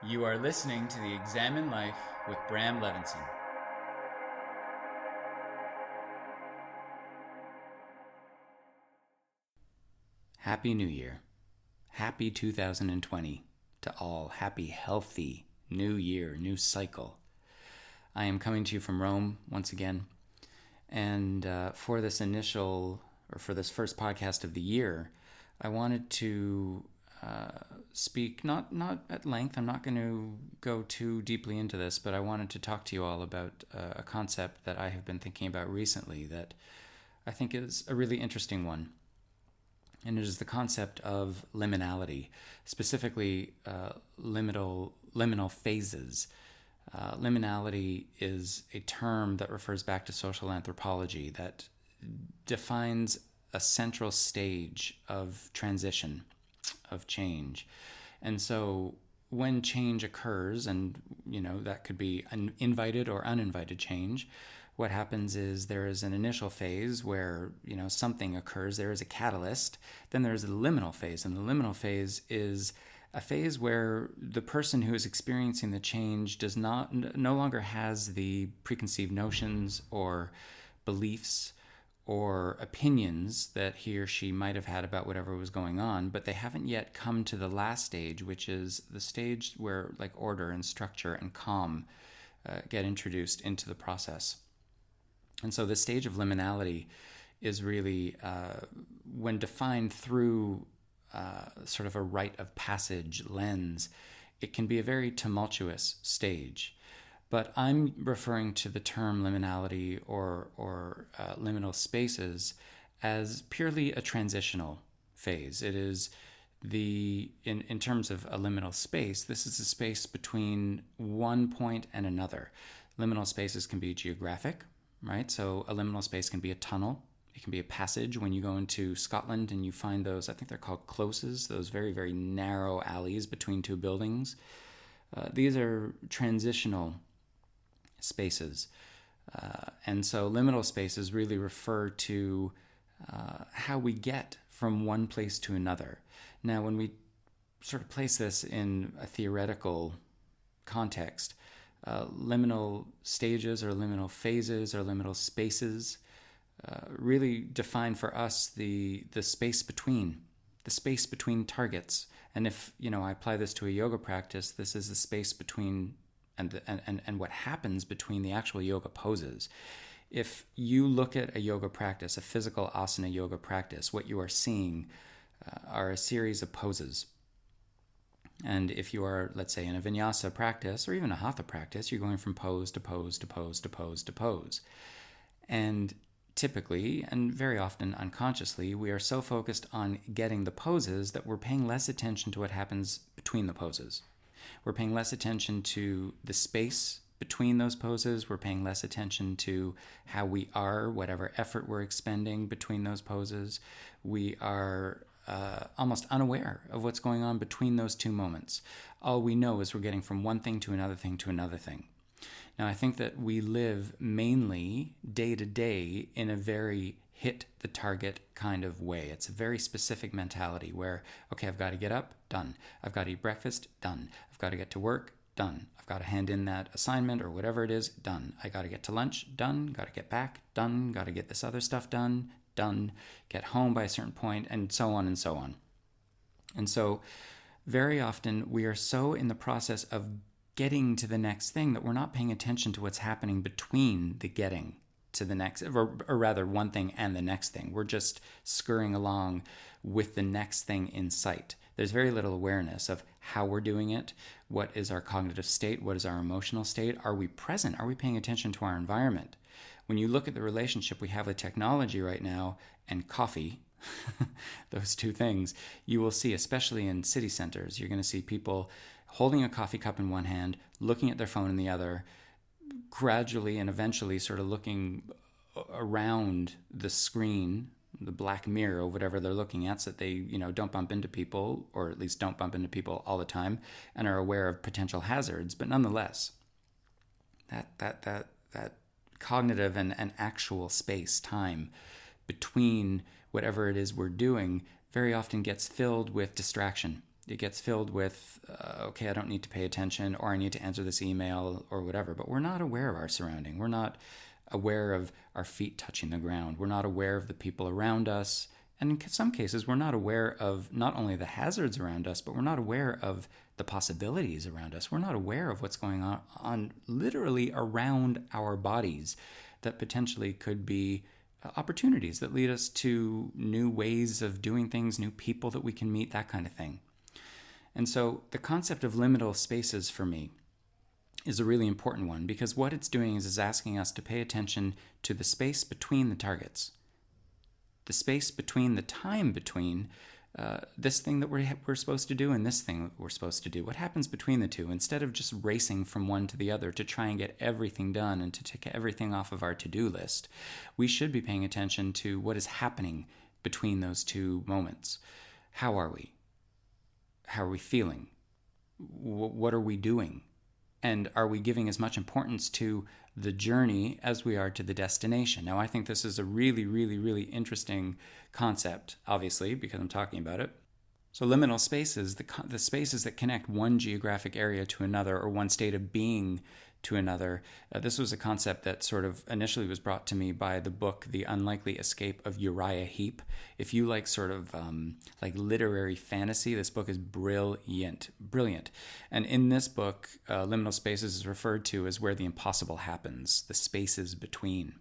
You are listening to the Examine Life with Bram Levinson. Happy New Year. Happy 2020 to all. Happy, healthy new year, new cycle. I am coming to you from Rome once again. And for this first podcast of the year, I wanted to speak not at length. I'm not going to go too deeply into this, but I wanted to talk to you all about a concept that I have been thinking about recently that I think is a really interesting one. And it is the concept of liminality, specifically liminal phases. Liminality is a term that refers back to social anthropology that defines a central stage of transition, of change. And so when change occurs, and that could be an invited or uninvited change, what happens is there is an initial phase where something occurs, there is a catalyst, then there's a liminal phase, and the liminal phase is a phase where the person who is experiencing the change no longer has the preconceived notions or beliefs or opinions that he or she might have had about whatever was going on, but they haven't yet come to the last stage, which is the stage where order and structure and calm get introduced into the process. And so the stage of liminality is really, when defined through sort of a rite of passage lens, it can be a very tumultuous stage. But I'm referring to the term liminality or liminal spaces as purely a transitional phase. It is in terms of a liminal space, this is a space between one point and another. Liminal spaces can be geographic, right? So a liminal space can be a tunnel. It can be a passage. When you go into Scotland and you find those, I think they're called closes, those very, very narrow alleys between two buildings. These are transitional spaces. And so liminal spaces really refer to how we get from one place to another. Now, when we sort of place this in a theoretical context, liminal stages or liminal phases or liminal spaces really define for us the space between targets. And if I apply this to a yoga practice, this is the space between and what happens between the actual yoga poses. If you look at a yoga practice, a physical asana yoga practice, what you are seeing are a series of poses. And if you are, let's say, in a vinyasa practice or even a hatha practice, you're going from pose to pose to pose to pose to pose. And typically, and very often unconsciously, we are so focused on getting the poses that we're paying less attention to what happens between the poses. We're paying less attention to the space between those poses. We're paying less attention to how we are, whatever effort we're expending between those poses. We are almost unaware of what's going on between those two moments. All we know is we're getting from one thing to another thing to another thing. Now, I think that we live mainly day to day in a very hit the target kind of way. It's a very specific mentality where, okay, I've got to get up, done. I've got to eat breakfast, done. I've got to get to work, done. I've got to hand in that assignment or whatever it is, done. I got to get to lunch, done. Got to get back, done. Got to get this other stuff done, done. Get home by a certain point, and so on and so on. And so very often we are so in the process of getting to the next thing that we're not paying attention to what's happening between the getting to the next, or rather one thing and the next thing. We're just scurrying along with the next thing in sight. There's very little awareness of how we're doing it. What is our cognitive state? What is our emotional state? Are we present? Are we paying attention to our environment? When you look at the relationship we have with technology right now and coffee, those two things, you will see, especially in city centers, you're going to see people holding a coffee cup in one hand, looking at their phone in the other, gradually and eventually sort of looking around the screen, the black mirror or whatever they're looking at, so that they don't bump into people, or at least don't bump into people all the time, and are aware of potential hazards. But nonetheless, that cognitive and actual space time between whatever it is we're doing very often gets filled with distraction. It gets filled with, okay, I don't need to pay attention, or I need to answer this email, or whatever. But we're not aware of our surrounding. We're not aware of our feet touching the ground. We're not aware of the people around us. And in some cases, we're not aware of not only the hazards around us, but we're not aware of the possibilities around us. We're not aware of what's going on literally around our bodies that potentially could be opportunities that lead us to new ways of doing things, new people that we can meet, that kind of thing. And so the concept of liminal spaces for me is a really important one, because what it's doing is asking us to pay attention to the space between the targets, the space between, the time between this thing that we're supposed to do and this thing that we're supposed to do. What happens between the two, instead of just racing from one to the other to try and get everything done and to tick everything off of our to-do list. We should be paying attention to what is happening between those two moments. How are we? How are we feeling? What are we doing? And are we giving as much importance to the journey as we are to the destination? Now, I think this is a really, really, really interesting concept, obviously, because I'm talking about it. So liminal spaces, the spaces that connect one geographic area to another, or one state of being to another. This was a concept that sort of initially was brought to me by the book The Unlikely Escape of Uriah Heep. If you like sort of like literary fantasy, this book is brilliant. And in this book, liminal spaces is referred to as where the impossible happens, the spaces between.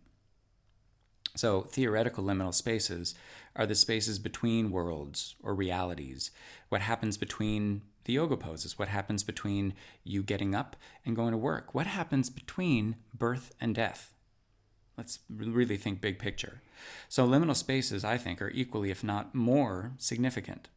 So theoretical liminal spaces are the spaces between worlds or realities. What happens between the yoga poses? What happens between you getting up and going to work? What happens between birth and death? Let's really think big picture. So liminal spaces, I think, are equally, if not more, significant.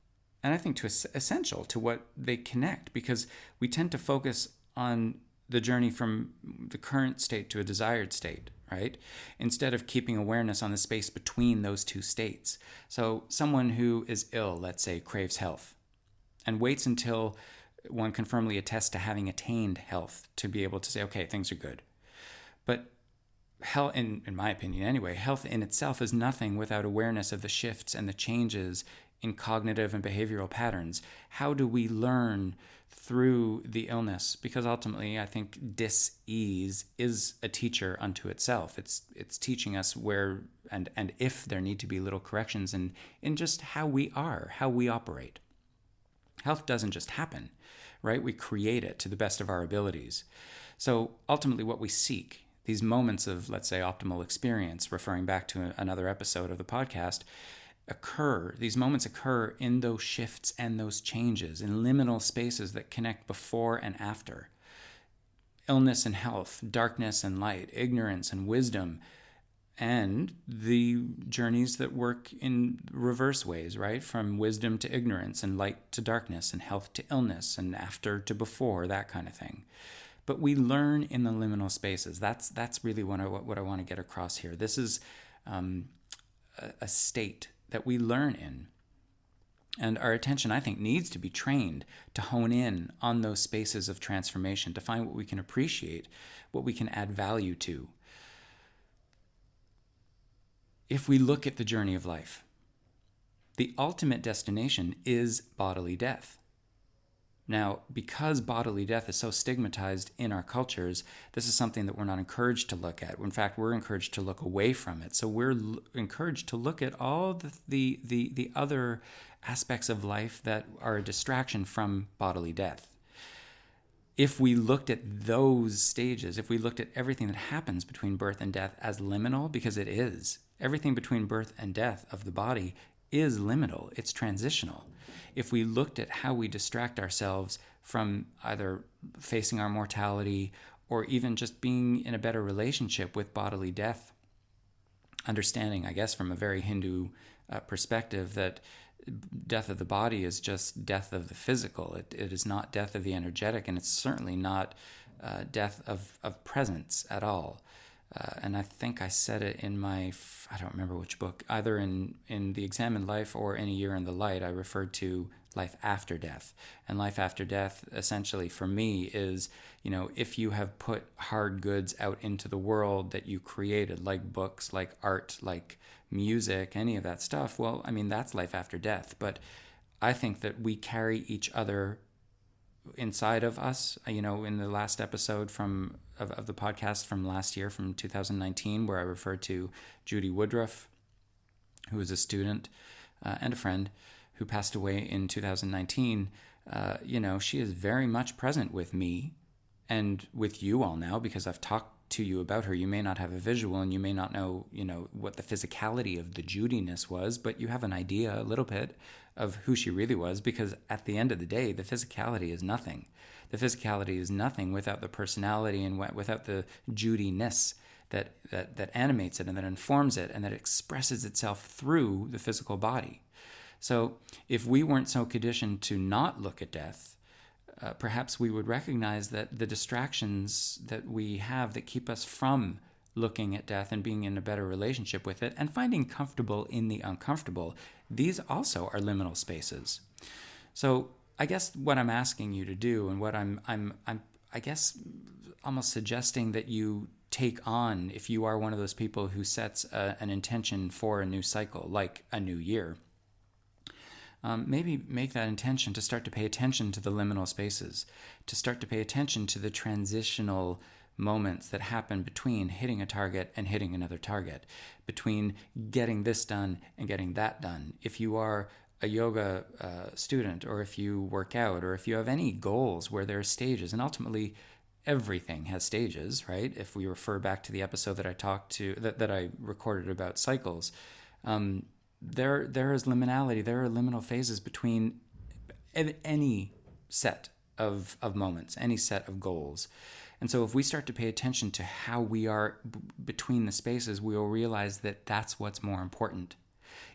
And I think essential to what they connect, because we tend to focus on the journey from the current state to a desired state, right? Instead of keeping awareness on the space between those two states. So someone who is ill, let's say, craves health, and waits until one can firmly attest to having attained health to be able to say, okay, things are good. But health, in my opinion anyway, health in itself is nothing without awareness of the shifts and the changes in cognitive and behavioral patterns. How do we learn through the illness? Because ultimately, I think dis-ease is a teacher unto itself. It's teaching us where and if there need to be little corrections in just how we are, how we operate. Health doesn't just happen, right? We create it to the best of our abilities. So ultimately what we seek, these moments of, let's say, optimal experience, referring back to another episode of the podcast, these moments occur in those shifts and those changes, in liminal spaces that connect before and after. Illness and health, darkness and light, ignorance and wisdom, and the journeys that work in reverse ways, right? From wisdom to ignorance, and light to darkness, and health to illness, and after to before, that kind of thing. But we learn in the liminal spaces. That's really what I want to get across here. This is a state that we learn in. And our attention, I think, needs to be trained to hone in on those spaces of transformation, to find what we can appreciate, what we can add value to. If we look at the journey of life, the ultimate destination is bodily death. Now, because bodily death is so stigmatized in our cultures, this is something that we're not encouraged to look at. In fact, we're encouraged to look away from it. So we're encouraged to look at all the other aspects of life that are a distraction from bodily death. If we looked at those stages, if we looked at everything that happens between birth and death as liminal, because it is, everything between birth and death of the body is liminal, it's transitional. If we looked at how we distract ourselves from either facing our mortality or even just being in a better relationship with bodily death, understanding, I guess, from a very Hindu perspective that death of the body is just death of the physical. It is not death of the energetic, and it's certainly not death of presence at all. And I think I said it in I don't remember which book, either in The Examined Life or In a Year in the Light, I referred to life after death. And life after death, essentially, for me is, if you have put hard goods out into the world that you created, like books, like art, like music, any of that stuff, well, I mean, that's life after death. But I think that we carry each other inside of us. In the last episode of the podcast from last year, from 2019, where I referred to Judy Woodruff, who was a student and a friend who passed away in 2019, she is very much present with me and with you all now, because I've talked to you about her. You may not have a visual, and you may not know, what the physicality of the Judiness was, but you have an idea a little bit of who she really was, because at the end of the day, the physicality is nothing. The physicality is nothing without the personality and without the Judiness that animates it and that informs it and that expresses itself through the physical body. So if we weren't so conditioned to not look at death, perhaps we would recognize that the distractions that we have that keep us from looking at death and being in a better relationship with it and finding comfortable in the uncomfortable, these also are liminal spaces. So I guess what I'm asking you to do, and what I'm I guess almost suggesting that you take on, if you are one of those people who sets an intention for a new cycle, like a new year, maybe make that intention to start to pay attention to the liminal spaces, to start to pay attention to the transitional moments that happen between hitting a target and hitting another target, between getting this done and getting that done. If you are a yoga student, or if you work out, or if you have any goals where there are stages, and ultimately everything has stages, right? If we refer back to the episode that I recorded about cycles, there is liminality. There are liminal phases between any set of moments, any set of goals. And so if we start to pay attention to how we are between the spaces, we will realize that that's what's more important.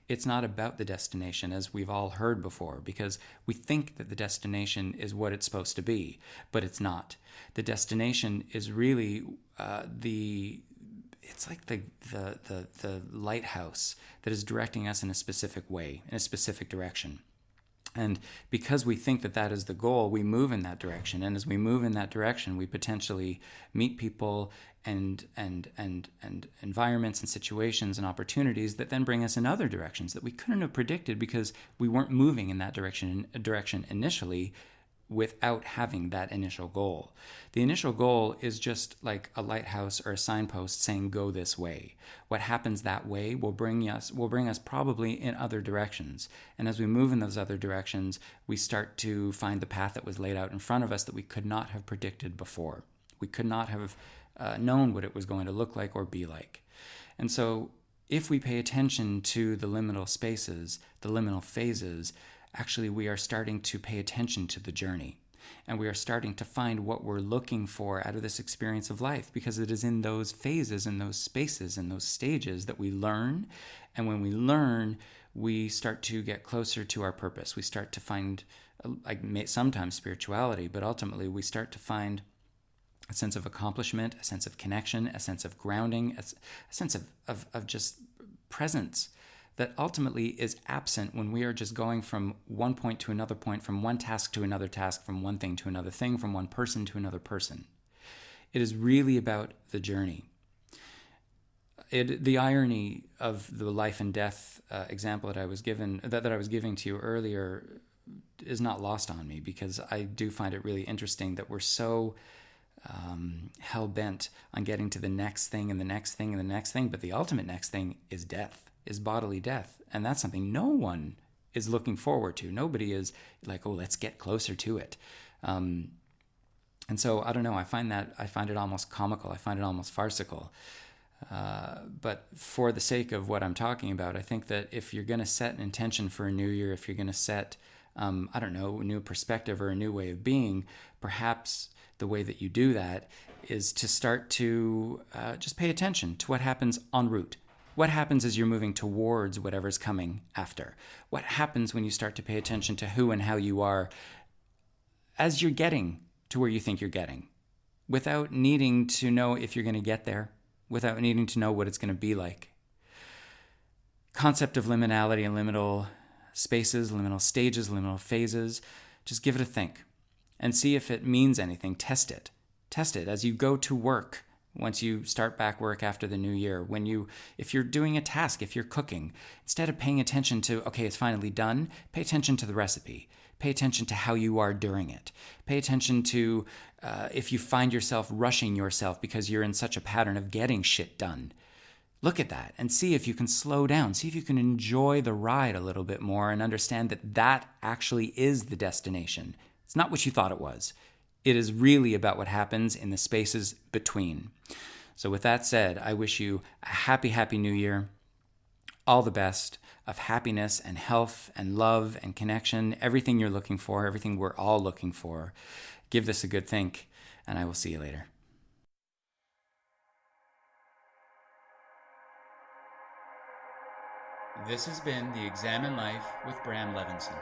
It's not about the destination, as we've all heard before, because we think that the destination is what it's supposed to be, but it's not. The destination is really it's like the lighthouse that is directing us in a specific way, in a specific direction. And because we think that that is the goal, we move in that direction. And as we move in that direction, we potentially meet people and environments and situations and opportunities that then bring us in other directions that we couldn't have predicted, because we weren't moving in that direction initially, without having that initial goal. The initial goal is just like a lighthouse or a signpost saying, go this way. What happens that way will bring us probably in other directions. And as we move in those other directions, we start to find the path that was laid out in front of us that we could not have predicted before. We could not have known what it was going to look like or be like. And so if we pay attention to the liminal spaces, the liminal phases, actually we are starting to pay attention to the journey. And we are starting to find what we're looking for out of this experience of life, because it is in those phases, in those spaces, in those stages that we learn. And when we learn, we start to get closer to our purpose. We start to find, sometimes spirituality, but ultimately we start to find a sense of accomplishment, a sense of connection, a sense of grounding, a sense of just presence that ultimately is absent when we are just going from one point to another point, from one task to another task, from one thing to another thing, from one person to another person. It is really about the journey. The irony of the life and death example that I was giving to you earlier is not lost on me, because I do find it really interesting that we're so hell-bent on getting to the next thing and the next thing and the next thing, but the ultimate next thing is death. Is bodily death. And that's something no one is looking forward to. Nobody is like, oh, let's get closer to it. And so, I don't know, I find it almost comical. I find it almost farcical. But for the sake of what I'm talking about, I think that if you're going to set an intention for a new year, if you're going to set, a new perspective or a new way of being, perhaps the way that you do that is to start to just pay attention to what happens en route. What happens as you're moving towards whatever's coming after? What happens when you start to pay attention to who and how you are as you're getting to where you think you're getting, without needing to know if you're going to get there, without needing to know what it's going to be like? Concept of liminality and liminal spaces, liminal stages, liminal phases, just give it a think and see if it means anything. Test it. Test it as you go to work. once you start back work after the new year. If you're doing a task, if you're cooking, instead of paying attention to, okay, it's finally done, pay attention to the recipe. Pay attention to how you are during it. Pay attention to if you find yourself rushing yourself because you're in such a pattern of getting shit done. Look at that and see if you can slow down. See if you can enjoy the ride a little bit more and understand that that actually is the destination. It's not what you thought it was. It is really about what happens in the spaces between. So with that said, I wish you a happy, happy new year. All the best of happiness and health and love and connection, everything you're looking for, everything we're all looking for. Give this a good think, and I will see you later. This has been the Examine Life with Bram Levinson.